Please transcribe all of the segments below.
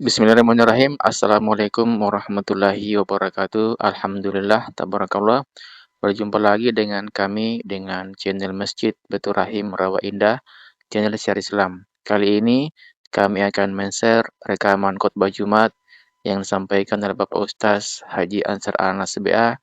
Bismillahirrahmanirrahim. Assalamualaikum warahmatullahi wabarakatuh. Alhamdulillah, tabarakallah. Berjumpa lagi dengan kami dengan channel Masjid Baitur Rahim Rawa Indah, channel Syari Islam. Kali ini kami akan men-share rekaman khotbah Jumat yang disampaikan oleh Bapak Ustaz Haji Ansar Anas BA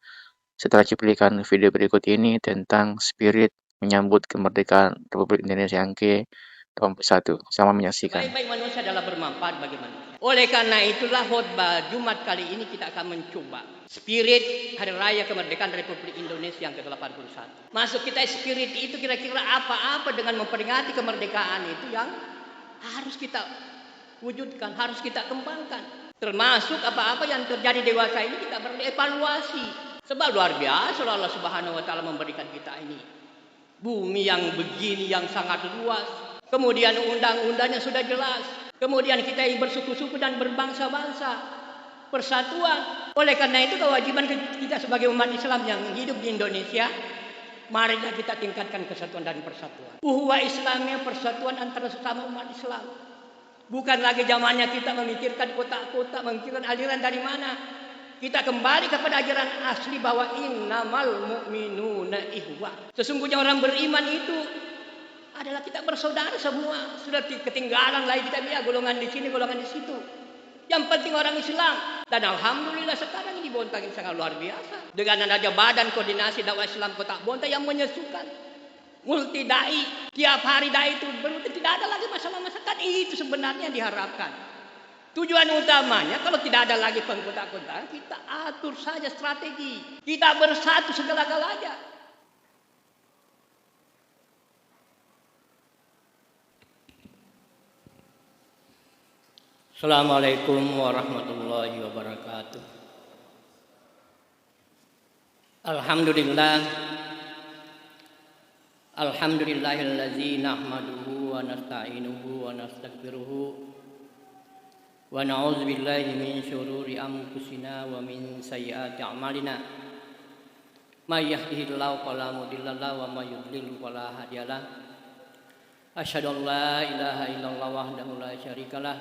setelah cuplikan video berikut ini tentang spirit menyambut kemerdekaan Republik Indonesia yang ke-21. Sama menyaksikan. Sebaik-baik manusia adalah bermanfaat bagi manusia. Oleh karena itulah khotbah Jumat kali ini kita akan mencoba spirit Hari Raya Kemerdekaan Republik Indonesia yang ke-81. Masuk kita spirit itu kira-kira apa-apa dengan memperingati kemerdekaan itu yang harus kita wujudkan, harus kita kembangkan. Termasuk apa-apa yang terjadi dewasa ini kita berevaluasi. Sebab luar biasa Allah Subhanahu wa taala memberikan kita ini bumi yang begini yang sangat luas. Kemudian undang-undangnya sudah jelas. Kemudian kita yang bersuku-suku dan berbangsa-bangsa. Persatuan. Oleh karena itu kewajiban kita sebagai umat Islam yang hidup di Indonesia, marilah kita tingkatkan kesatuan dan persatuan. Uhuwah Islamnya persatuan antara sesama umat Islam. Bukan lagi zamannya kita memikirkan kotak-kotak, memikirkan aliran dari mana. Kita kembali kepada ajaran asli bahwa innamal mu'minuna ihwah. Sesungguhnya orang beriman itu adalah kita bersaudara semua. Sudah ketinggalan lagi kita lihat golongan di sini, golongan di situ. Yang penting orang Islam. Dan alhamdulillah sekarang ini Bontang yang sangat luar biasa. Dengan adanya badan koordinasi dakwah Islam Kota Bontang yang menyesukan. Multi dai, tiap hari dai itu tidak ada lagi masalah-masalah. Itu sebenarnya diharapkan. Tujuan utamanya kalau tidak ada lagi pengkota-kotaan, kita atur saja strategi. Kita bersatu segala-galanya. Assalamualaikum warahmatullahi wabarakatuh. Alhamdulillahillazi nahmaduhu wa nasta'inuhu wa nastaghfiruhu wa na'udzu billahi min syururi anfusina wa min sayyiati a'malina. May yahdihillahu fala mudilla lahu wa may yudlil fala hadiyalah. Asyhadu an la ilaha illallah wahdahu la syarikalah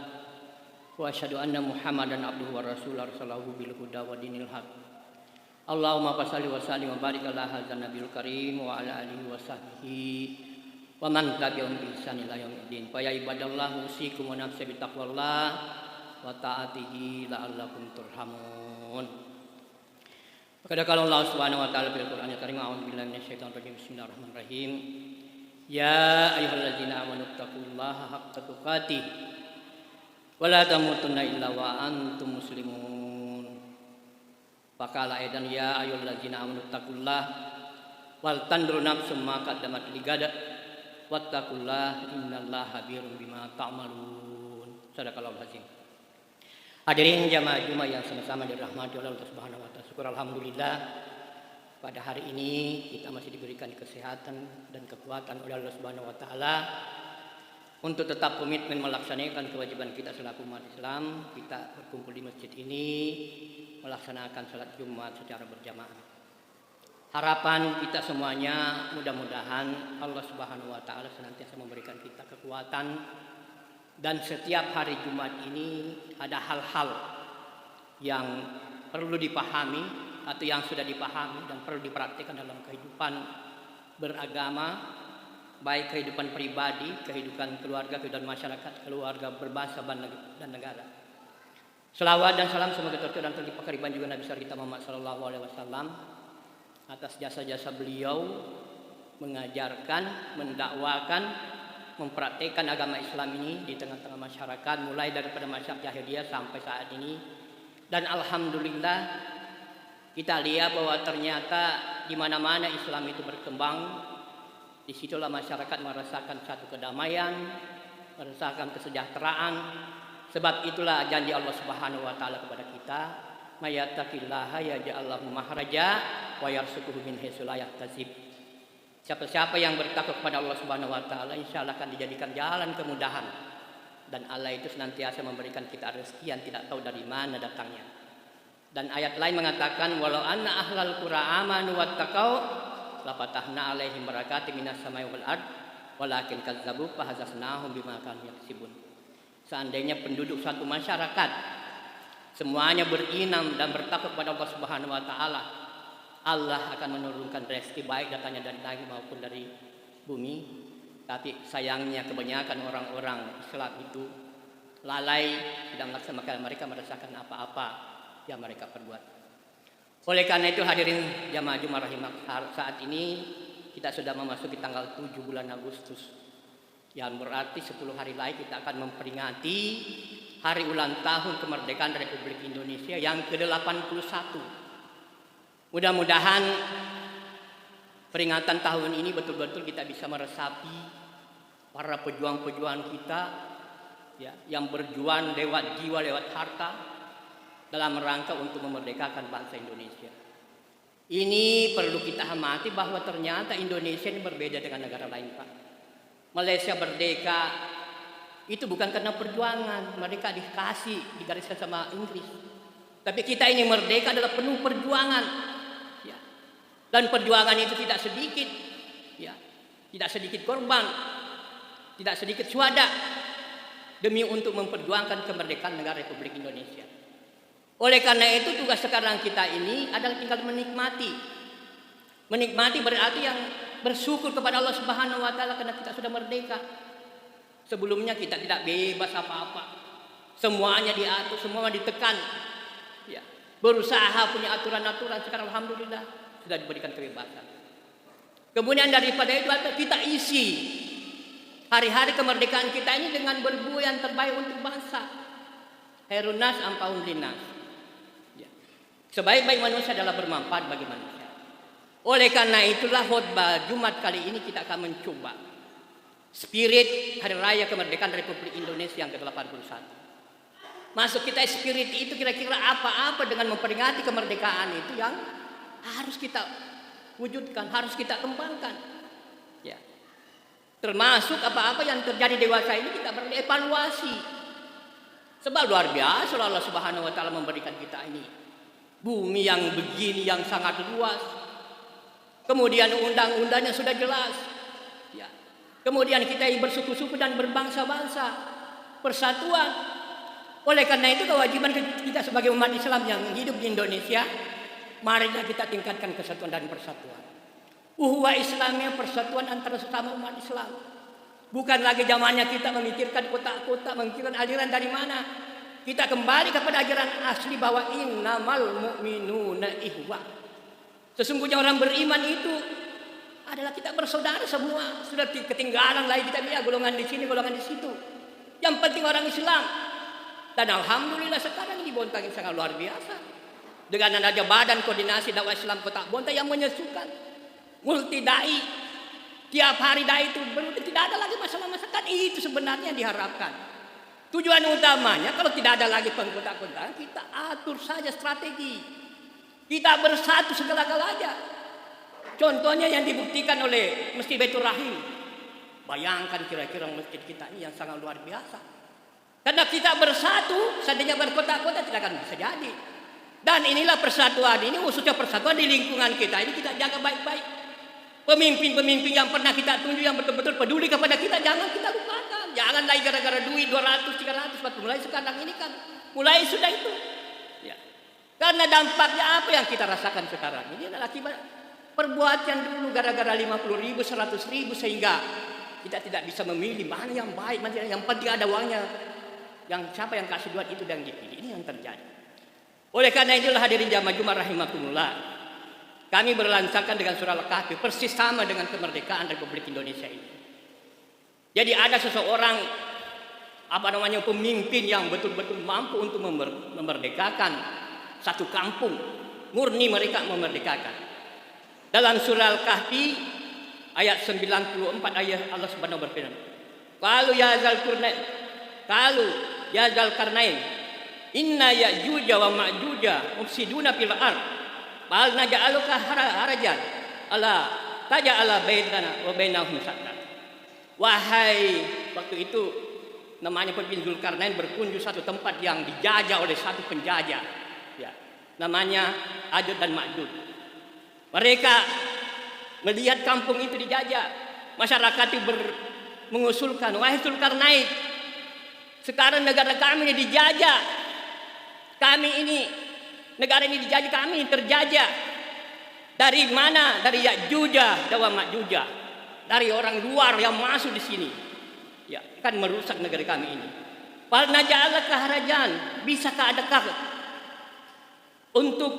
wa asyhadu anna Muhammadan abduhu wa rasuluhu arsalahu bil huda wa dinil haq. Allahumma shalli wa sallim wa barik ala hadzal nabiyil karim wa ala alihi wa sahbihi wa man tabi'ahum bi ihsan ila yaumil fa ya ibadallah usikum wa nafsi bi taqwallah wa ta'atihi la'allakum turhamun. Kata Allah Subhanahu wa taala fil Qur'anil Karim, a'udzu billahi minasyaitonir rajim. Bismillahirrahmanirrahim. Ya ayyuhalladzina amanu taqullaha haqqa tuqatih wa la tamutunna illa wa antum muslimun. Faqala aidan ya ayyuhalladzina amanu taqullaha wal tanzur nafsum ma qaddamat ligada wattaqullaha innallaha khabirum bima ta'malun. Sadaqallahul azim. Hadirin jamaah Jumat yang sama-sama dirahmati oleh Allah Subhanahu wa taala. Syukur alhamdulillah pada hari ini kita masih diberikan kesehatan dan kekuatan oleh Allah Subhanahu wa taala untuk tetap komitmen melaksanakan kewajiban kita selaku umat Islam. Kita berkumpul di masjid ini melaksanakan salat Jumat secara berjamaah. Harapan kita semuanya mudah-mudahan Allah Subhanahu wa taala senantiasa memberikan kita kekuatan, dan setiap hari Jumat ini ada hal-hal yang perlu dipahami atau yang sudah dipahami dan perlu dipraktikkan dalam kehidupan beragama, baik kehidupan pribadi, kehidupan keluarga, kehidupan masyarakat, keluarga, berbangsa dan negara. Selawat dan salam semoga tercurah dan terlimpah keriban juga Nabi besar kita Muhammad sallallahu alaihi wasallam atas jasa-jasa beliau mengajarkan, mendakwakan, mempraktikkan agama Islam ini di tengah-tengah masyarakat mulai daripada masyarakat jahiliyah sampai saat ini. Dan alhamdulillah kita lihat bahwa ternyata di mana-mana Islam itu berkembang, disitulah masyarakat merasakan satu kedamaian, merasakan kesejahteraan. Sebab itulah janji Allah Subhanahu wa taala kepada kita, mayattaqillaha yaj'al lahu makhraja wa yarzuquhu min haitsu la yahtasib. Siapa-siapa yang bertakwa kepada Allah Subhanahu wa taala, insyaallah akan dijadikan jalan kemudahan. Dan Allah itu senantiasa memberikan kita rezeki yang tidak tahu dari mana datangnya. Dan ayat lain mengatakan, walau anna ahlal qura amanu wattaqau la fatahna alaihim barakatim minas samai wal ard walakin kazzabu fa hazasnahum bima kanu yaksibun. Seandainya penduduk suatu masyarakat semuanya beriman dan bertakwa kepada Allah Subhanahu wa taala, Allah akan menurunkan rezeki baik datangnya dari langit maupun dari bumi. Tapi sayangnya kebanyakan orang-orang Islam itu lalai, tidak melaksanakan, mereka merasakan apa-apa yang mereka perbuat. Oleh karena itu hadirin jamaah Jumat rahimah, saat ini kita sudah memasuki tanggal 7 bulan Agustus, yang berarti 10 hari lagi kita akan memperingati hari ulang tahun kemerdekaan Republik Indonesia yang ke-81. Mudah-mudahan peringatan tahun ini betul-betul kita bisa meresapi para pejuang-pejuang kita ya, yang berjuang lewat jiwa, lewat harta dalam rangka untuk memerdekakan bangsa Indonesia. Ini perlu kita amati bahwa ternyata Indonesia ini berbeda dengan negara lain, Pak. Malaysia merdeka itu bukan karena perjuangan, mereka dikasih, digariskan sama Inggris. Tapi kita ini merdeka adalah penuh perjuangan. Ya. Dan perjuangan itu tidak sedikit, ya. Tidak sedikit korban, tidak sedikit syuhada demi untuk memperjuangkan kemerdekaan negara Republik Indonesia. Oleh karena itu tugas sekarang kita ini adalah tinggal menikmati. Menikmati berarti yang bersyukur kepada Allah Subhanahu wa taala karena kita sudah merdeka. Sebelumnya kita tidak bebas apa-apa. Semuanya diatur, semua ditekan. Ya. Berusaha punya aturan-aturan, sekarang alhamdulillah sudah diberikan kebebasan. Kemudian daripada itu kita isi hari-hari kemerdekaan kita ini dengan berbuat yang terbaik untuk bangsa. Khairun nas anfa'uhum linnas. Ya. Sebaik-baik manusia adalah bermanfaat bagi manusia. Oleh karena itulah khutbah Jumat kali ini kita akan mencoba spirit Hari Raya Kemerdekaan Republik Indonesia yang ke-81. Masuk kita spirit itu kira-kira apa-apa dengan memperingati kemerdekaan itu yang harus kita wujudkan, harus kita kembangkan. Ya. Termasuk apa-apa yang terjadi dewasa ini kita perlu evaluasi. Sebab luar biasa Allah Subhanahu wa taala memberikan kita ini bumi yang begini yang sangat luas. Kemudian undang-undangnya sudah jelas. Ya. Kemudian kita bersuku-suku dan berbangsa-bangsa, persatuan. Oleh karena itu kewajiban kita sebagai umat Islam yang hidup di Indonesia, marilah kita tingkatkan kesatuan dan persatuan. Uhuwah Islamnya persatuan antara sesama umat Islam. Bukan lagi zamannya kita memikirkan kotak-kotak, memikirkan aliran dari mana. Kita kembali kepada ajaran asli bahwa innamal mu'minuna ikhwah. Sesungguhnya orang beriman itu adalah kita bersaudara semua. Sudah ketinggalan lagi kita lihat golongan di sini, golongan di situ. Yang penting orang Islam. Dan alhamdulillah sekarang ini Bontang sangat luar biasa. Dengan adanya Badan Koordinasi Dakwah Islam Kota Bontang yang menyesukan multi dai. Tiap hari dai itu tidak ada lagi masalah-masalah. Itu sebenarnya yang diharapkan. Tujuan utamanya kalau tidak ada lagi pengkota-kota, kita atur saja strategi. Kita bersatu segala-galanya. Contohnya yang dibuktikan oleh Masjid Baitur Rahim. Bayangkan kira-kira masjid kita ini yang sangat luar biasa. Karena kita bersatu, seandainya berkota-kota tidak akan bisa jadi. Dan inilah persatuan ini, khususnya persatuan di lingkungan kita ini kita jaga baik-baik. Pemimpin-pemimpin yang pernah kita tunjuk yang betul-betul peduli kepada kita jangan kita lupakan. Jangan lagi gara-gara duit 200, 300, mulai sekarang ini kan mulai sudah itu. Ya. Karena dampaknya apa yang kita rasakan sekarang ini adalah akibat perbuatan dulu gara-gara 50.000, 100.000 sehingga kita tidak bisa memilih mana yang baik, mana yang penting ada uangnya. Yang siapa yang kasih duit itu dan dipilih. Ini yang terjadi. Oleh karena itulah hadirin jamaah Jumat rahimakumullah. Kami berlancarkan dengan surah Al-Kahfi persis sama dengan kemerdekaan Republik Indonesia ini. Jadi ada seseorang pemimpin yang betul-betul mampu untuk memerdekakan satu kampung. Murni mereka memerdekakan. Dalam surah Al-Kahfi ayat 94 ayat Allah Subhanahu wa berfirman. Qalu ya Dzal Qarnain inna ya'juja wa ma'juja mufsiduna fil ard bal naj'aluka harajan ala taj'ala bainana wa bainahum saddan. Wahai, waktu itu namanya pemimpin Dzulkarnain berkunjung satu tempat yang dijajah oleh satu penjajah ya, namanya Adud dan Ma'dud. Mereka melihat kampung itu dijajah, masyarakat itu mengusulkan, wahai Dzulkarnain, Sekarang negara kami ini dijajah. Negara ini dijajah, kami ini terjajah. Dari mana? Dari Ya'juj dan Ma'juj. Dari orang luar yang masuk di sini. Ya, kan merusak negara kami ini. Fal naj'alaka harajan, bisakah adakah untuk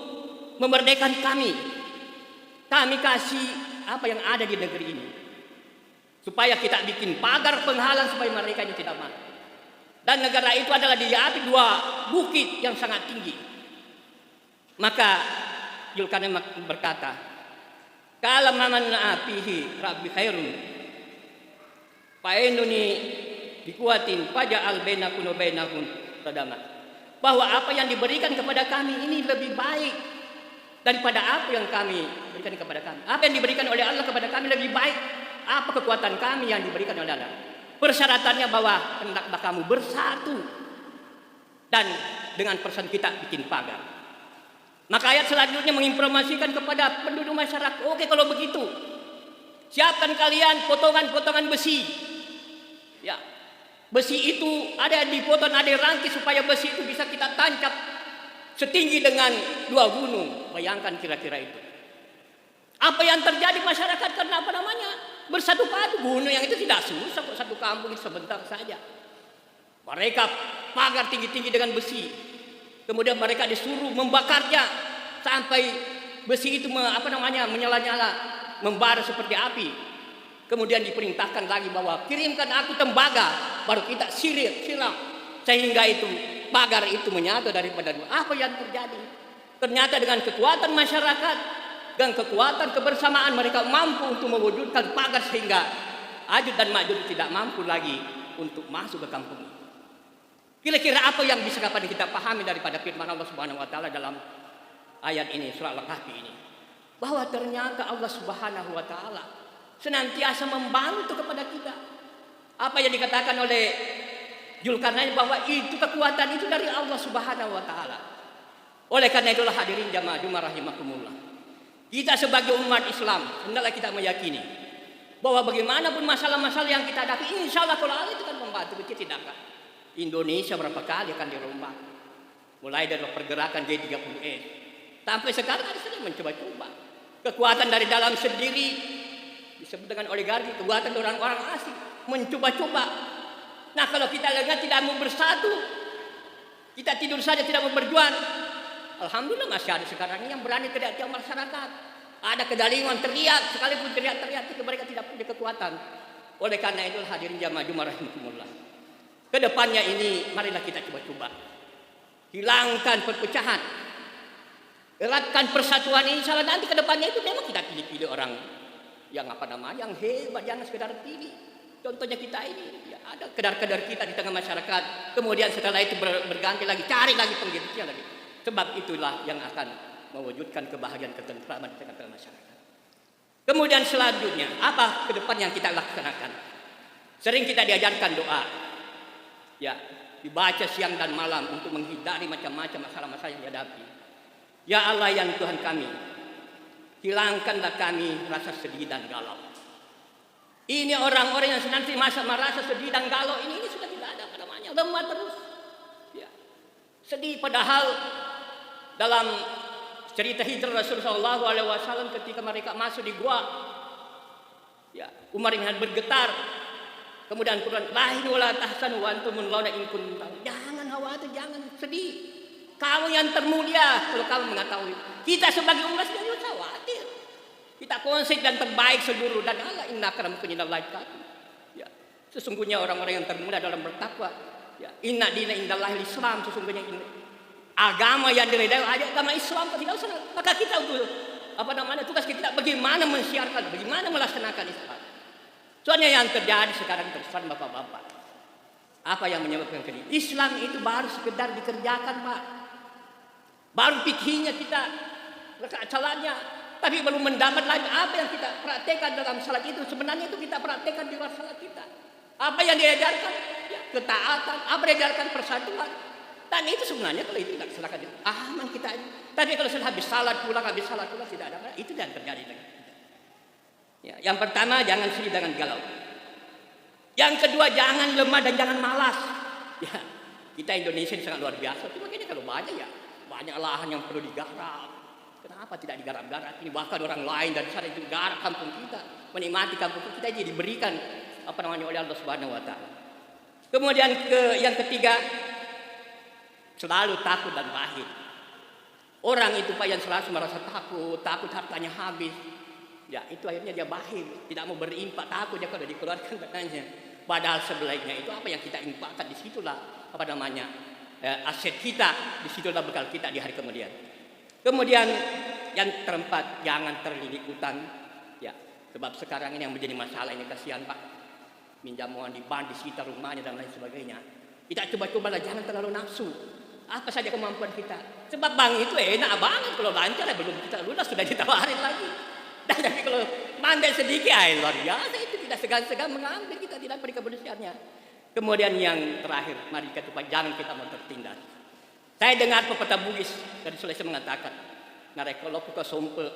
memerdekakan kami? Kami kasih apa yang ada di negeri ini. Supaya kita bikin pagar penghalang supaya mereka ini tidak masuk. Dan negara itu adalah diapi 2 bukit yang sangat tinggi. Maka Zulkarnain berkata, "Kala man apihi rabbi khairun. Fa'inuni dikuatin faja'al bainakum wa bainahum sadama." Bahwa apa yang diberikan kepada kami ini lebih baik daripada apa yang kami berikan kepada kami. Apa yang diberikan oleh Allah kepada kami lebih baik. Apa kekuatan kami yang diberikan oleh Allah. Persyaratannya bahwa hendaklah kamu bersatu. Dan dengan persoalan kita bikin pagar. Maka ayat selanjutnya menginformasikan kepada penduduk masyarakat, oke kalau begitu, siapkan kalian potongan-potongan besi. Ya, besi itu ada dipotong, ada dirangkai supaya besi itu bisa kita tancap setinggi dengan 2 gunung. Bayangkan kira-kira itu. Apa yang terjadi masyarakat karena apa namanya? Bersatu padu. Gunung yang itu tidak susah kok, satu kampung itu sebentar saja. Mereka pagar tinggi-tinggi dengan besi. Kemudian mereka disuruh membakarnya sampai besi itu menyala-nyala, membara seperti api. Kemudian diperintahkan lagi bahwa kirimkan aku tembaga, baru kita siram. Sehingga itu pagar itu menyatu daripada dua. Apa yang terjadi? Ternyata dengan kekuatan masyarakat, dengan kekuatan kebersamaan mereka mampu untuk mewujudkan pagar sehingga Ya'juj dan Ma'juj tidak mampu lagi untuk masuk ke kampung ini. Kira-kira apa yang bisa kita pahami daripada firman Allah Subhanahu wa taala dalam ayat ini, surah Al-Kahfi ini? Bahwa ternyata Allah Subhanahu wa taala senantiasa membantu kepada kita. Apa yang dikatakan oleh Zulkarnain bahwa itu kekuatan itu dari Allah Subhanahu wa taala. Oleh karena itulah hadirin jamaah Jumat rahimakumullah. Kita sebagai umat Islam hendaklah kita meyakini bahwa bagaimanapun masalah-masalah yang kita hadapi, insya Allah kalau Allah itu kan membantu kita tidak akan. Indonesia berapa kali akan dirombak. Mulai dari pergerakan G30S sampai sekarang ada saja mencoba-coba. Kekuatan dari dalam sendiri disebut dengan oligarki, kekuatan orang-orang asing mencoba-coba. Nah kalau kita lihat tidak mau bersatu, kita tidur saja tidak mau berjuang. Alhamdulillah masih ada sekarang yang berani teriak-teriak masyarakat. Ada kedaliman teriak, sekalipun teriak-teriak mereka tidak punya kekuatan. Oleh karena itu hadirin jamaah Jumat rahimakumullah. Kedepannya ini marilah kita coba-coba hilangkan perpecahan, eratkan persatuan. Insya Allah nanti kedepannya itu memang kita pilih-pilih orang yang yang hebat, jangan sekedar pilih. Contohnya kita ini ya, ada kedar-kedar kita di tengah masyarakat. Kemudian setelah itu berganti lagi, cari lagi penggantinya lagi. Sebab itulah yang akan mewujudkan kebahagiaan ketentraman di tengah-tengah masyarakat. Kemudian selanjutnya apa ke depan yang kita laksanakan? Sering kita diajarkan doa. Ya, dibaca siang dan malam untuk menghindari macam-macam masalah-masalah yang dihadapi. Ya Allah yang Tuhan kami, hilangkanlah kami rasa sedih dan galau. Ini orang-orang yang senantiasa merasa sedih dan galau ini sudah tidak ada lemah terus. Ya. Sedih padahal dalam cerita hijrah Rasulullah SAW ketika mereka masuk di gua, ya, Umar bin Khattab bergetar. Kemudian Quran, lahin wala tahsanu wa antumul launa in kuntum. Jangan khawatir, jangan sedih. Kamu yang termulia kalau kamu mengetahui. Kita sebagai umat jangan khawatir. Kita konsep dan terbaik seluruh dan Allah inna akramakum indallahi atqakum. Ya, sesungguhnya orang-orang yang termulia dalam bertakwa. Ya, inna dina indallahi Islam, sesungguhnya ini agama yang diridai agama Islam. Tidak usah. Maka kita tugas kita bagaimana mensiarkan, bagaimana melaksanakan Islam. Soalnya yang terjadi sekarang terserah bapak-bapak. Apa yang menyebabkan ini? Islam itu baru sekedar dikerjakan, Pak. Baru fikihnya kita, salatnya, tapi belum mendapat lagi apa yang kita praktekkan dalam salat itu. Sebenarnya itu kita praktekkan di luar salat kita. Apa yang diajarkan? Ya, ketaatan. Apa yang diajarkan? Persatuan. Dan itu sebenarnya kalau itu tidak silakan aman kita. Tapi kalau sudah habis salat pulang tidak ada. Itu yang terjadi lagi. Ya, yang pertama jangan sedih, jangan galau. Yang kedua jangan lemah dan jangan malas. Ya, kita Indonesia ini sangat luar biasa. Cuma kayaknya kalau banyak ya, banyak lahan yang perlu digarap. Kenapa tidak digarap-garap? Ini bahkan orang lain dari sana itu garap kampung kita, menikmati kampung kita jadi diberikan apa namanya oleh Allah Subhanahu Wa Taala. Kemudian yang ketiga, selalu takut dan bakhil. Orang itu Pak yang selalu merasa takut hartanya habis. Ya, itu akhirnya dia bakhil, tidak mau berimpak, takut dia kalau dikeluarkan dananya. Padahal sebaliknya itu apa yang kita impakkan, disitulah apa namanya aset kita, disitulah bekal kita di hari kemudian. Kemudian yang keempat, jangan terlilit utang. Ya, sebab sekarang ini yang menjadi masalah ini, kasihan Pak, minjaman di bank, disita rumahnya dan lain sebagainya. Kita coba-cobalah jangan terlalu nafsu. Apa saja kemampuan kita. Sebab bank itu enak banget kalau lancar, belum kita lunas sudah ditawarin lagi. Dan tapi kalau mandai sedikit, luar biasa itu, tidak segan-segan mengambil, kita tidak beri kebersihannya. Kemudian yang terakhir, mari kita coba jangan kita mau tertindas. Saya dengar pepatah Bugis dari Sulawesi mengatakan, narekolo puka sompe,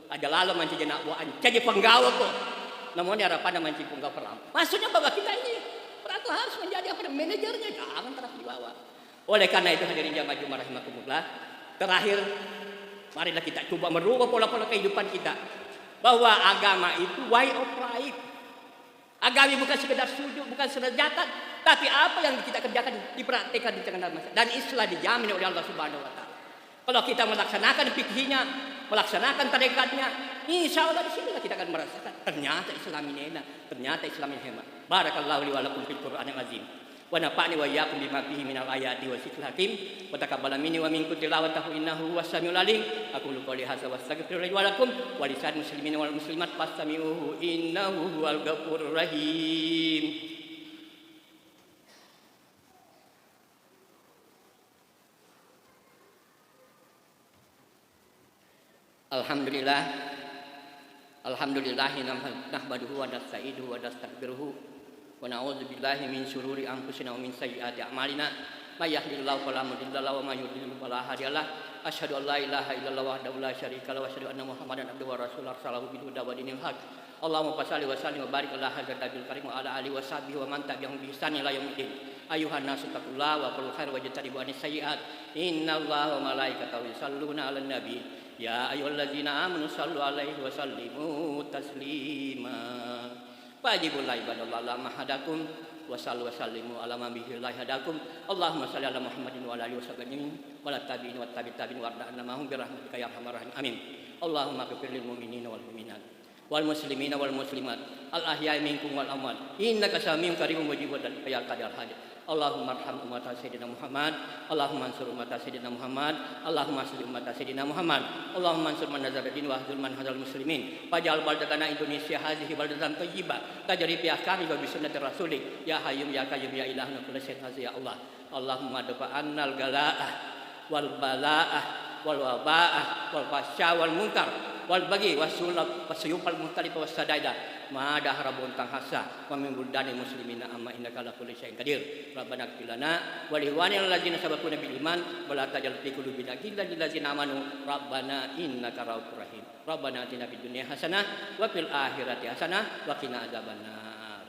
ada lalu manci jenak buaan, jadi penggawa kok. Namun harapan manci penggawa peram. Maksudnya bahwa kita ini peratu harus menjadi apa manajernya, jangan terus di bawah. Oleh karena itu hadirin jamaah Jumat rahimakumullah, terakhir marilah kita coba merubah pola-pola kehidupan kita. Bahwa agama itu way of life. Agama bukan sekedar sujud, bukan sekedar zakat, tapi apa yang kita kerjakan dipraktikkan di tengah masyarakat. Dan Islam dijamin oleh Allah Subhanahu Wa Taala. Kalau kita melaksanakan fikihnya, melaksanakan tarikatnya, insya Allah di sinilah kita akan merasakan ternyata Islam ini enak, ternyata Islam ini hemat. Barakallahu li wa lakum fil Qur'anil azim. Wa nafa'ni wa iyyakum bima fihi minal ayati wa dzikril hakim. Wa taqabbal minni wa minkum tilawatahu innahu huwas samiul alim. Aku qouli hadza wa astaghfirullahi wa lakum wa lisal muslimin wal muslimat fastami'uhu innahu huwal ghafurur rahim. Alhamdulillah. Alhamdulillah nahmaduhu wa nasta'inuhu wa nastaghfiruh. Wa na'udzu billahi min syururi anfusina wa min sayyiati a'malina. May yahdihillahu fala mudilla lahu wa may yudlil fala hadiyalah. Asyhadu an la ilaha illallah wahdahu la syarika lahu wa asyhadu anna Muhammadan abduhu wa rasuluhu arsalahu bil huda wa dinil haq. Allahumma shalli wa sallim wa barik ala hadzal nabil karim wa ala alihi wa sahbihi wa man tabi'ahum bi ihsan ila yaumil ayuhan nasu taqullaha wa qul khair wa jtanibu anis sayyi'at. Innallaha wa malaikatahu yusholluna 'alan nabi. Ya ayyuhalladzina amanu shallu 'alaihi wa sallimu taslima. Wajibul ibadallah la mahadakum wa sallu wa sallimu ala man bihi la hadakum. Allahumma shalli ala Muhammadin wa ala alihi wasallam wa la tabi'in wa tabi'in wa arda'na mahum bi rahmatika ya arhamar rahim. Amin. Allahumma ighfir lil mu'minina wal mu'minat wal muslimina wal muslimat al ahya'i minkum wal amwat innaka samiun karimun mujibud ya qadir hajat. Allahumma arham umat sayyidina Muhammad, Allahumma ansur umat sayyidina Muhammad, Allahumma asli umat sayyidina Muhammad, Allahumma ansur man nazara din wa hadzul man hadzal muslimin. Faj'al baldatana Indonesia hadhihi baldatan thayyibah tajri fi ahkami wa bi sunnati rasulih ya hayyum ya qayyum ya ilahuna kulli syai'in hazi ya Allah. Allahumma dafa annal gala'ah wal bala'ah wal waba'ah wal fasya wal munkar wal bagi wasulab wasyufal muhtalif wasadaida ma dahrabun tanghasa wa min buldani muslimina amma innaka la kulli syai'in qadir. Rabbana ighfir lana wa li ikhwanina allazina sabaquna bil iman wa la tajal fi qulubina ghillan lil ladzina amanu rabbana innaka ra'ufur rahim. Rabbana atina fid dunya hasanah wa fil akhirati hasanah wa qina adzabannar.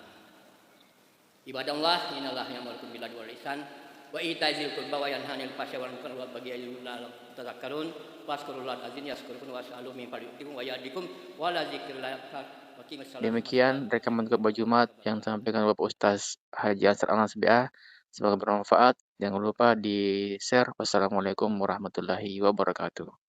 Ibadallah, innallaha ya'muru bil adli wal ihsan wa itaizil qurba wa yanha 'anil fahsya'i wal munkar wal baghi la'allakum tadhakkarun. Waskurullaha azim yaskurukum was'alu min fadlikum wa yahdikum wa la dzikrullahi. Demikian rekaman khutbah Jumat yang disampaikan Bapak Ustaz Haji Ansar Anas BA. Semoga bermanfaat. Jangan lupa di-share. Wassalamualaikum warahmatullahi wabarakatuh.